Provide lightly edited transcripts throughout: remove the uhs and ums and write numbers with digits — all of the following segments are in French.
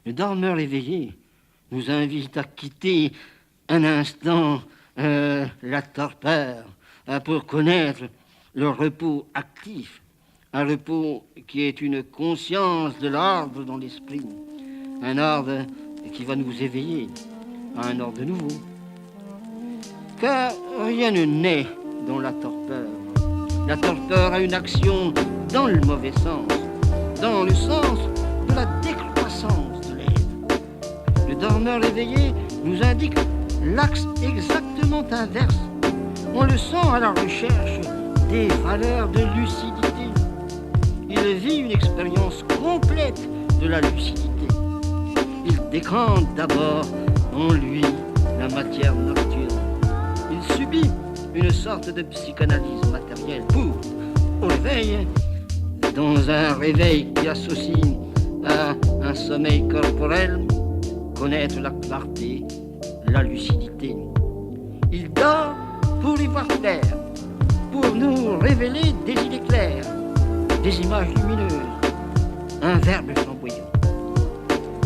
Le dormeur éveillé nous invite à quitter un instant la torpeur pour connaître le repos actif, un repos qui est une conscience de l'ordre dans l'esprit, un ordre qui va nous éveiller à un ordre nouveau. Car rien ne naît dans la torpeur. La torpeur a une action dans le mauvais sens, dans le sens de la décroissance de l'être. Le dormeur éveillé nous indique l'axe exactement inverse. On le sent à la recherche des valeurs de lucidité. Il vit une expérience complète de la lucidité. Il décante d'abord en lui la matière nocturne. Il subit une sorte de psychanalyse matérielle pour, au réveil, dans un réveil qui associe à un sommeil corporel, connaître la clarté, la lucidité. Il dort pour y voir clair, pour nous révéler des idées claires, des images lumineuses, un verbe flamboyant.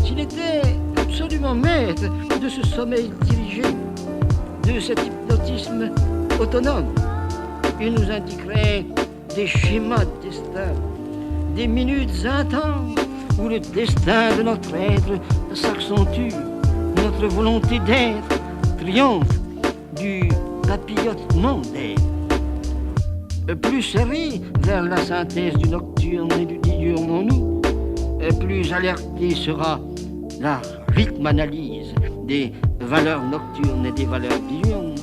S'il était absolument maître de ce sommeil dirigé, de cet hypnotisme autonome, il nous indiquerait des schémas de destin, des minutes intenses où le destin de notre être s'accentue, notre volonté d'être triomphe du papillotement d'être. Plus serré vers la synthèse du nocturne et du diurne en nous, plus alertée sera la rythme-analyse des valeurs nocturnes et des valeurs diurnes,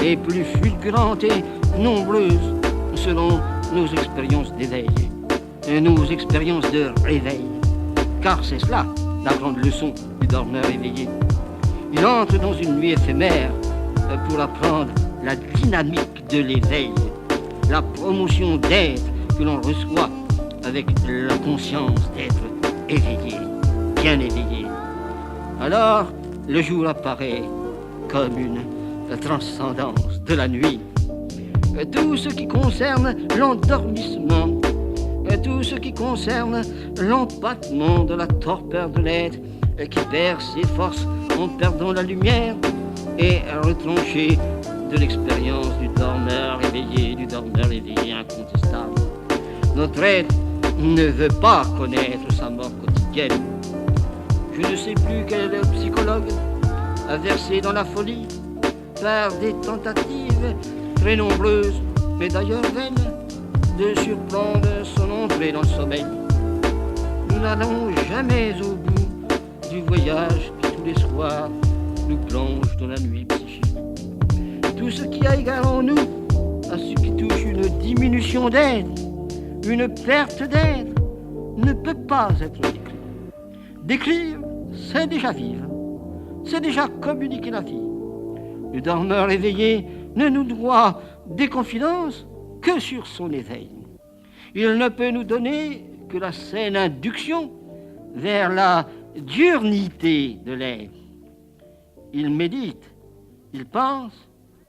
et plus fulgurantes et nombreuses seront nos expériences d'éveil, nos expériences de réveil, car c'est cela la grande leçon du dormeur éveillé. Il entre dans une nuit éphémère pour apprendre la dynamique de l'éveil, la promotion d'être que l'on reçoit avec la conscience d'être éveillé, bien éveillé. Alors, le jour apparaît comme une transcendance de la nuit. Tout ce qui concerne l'endormissement, tout ce qui concerne l'empattement de la torpeur de l'être qui perd ses forces en perdant la lumière est retranché de l'expérience du dormeur éveillé incontestable. Notre être ne veut pas connaître sa mort quotidienne. Je ne sais plus quel est le psychologue a versé dans la folie par des tentatives très nombreuses, mais d'ailleurs vaines, de surprendre son entrée dans le sommeil. Nous n'allons jamais au bout du voyage qui tous les soirs nous plonge dans la nuit psychique. Tout ce qui a égal en nous à ce qui touche une diminution d'être, une perte d'être, ne peut pas être décrit. Décrire, c'est déjà vivre, c'est déjà communiquer la vie. Le dormeur éveillé ne nous doit des confidences que sur son éveil. Il ne peut nous donner que la saine induction vers la diurnité de l'être. Il médite, il pense,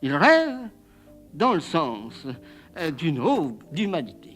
il rêve dans le sens d'une aube d'humanité.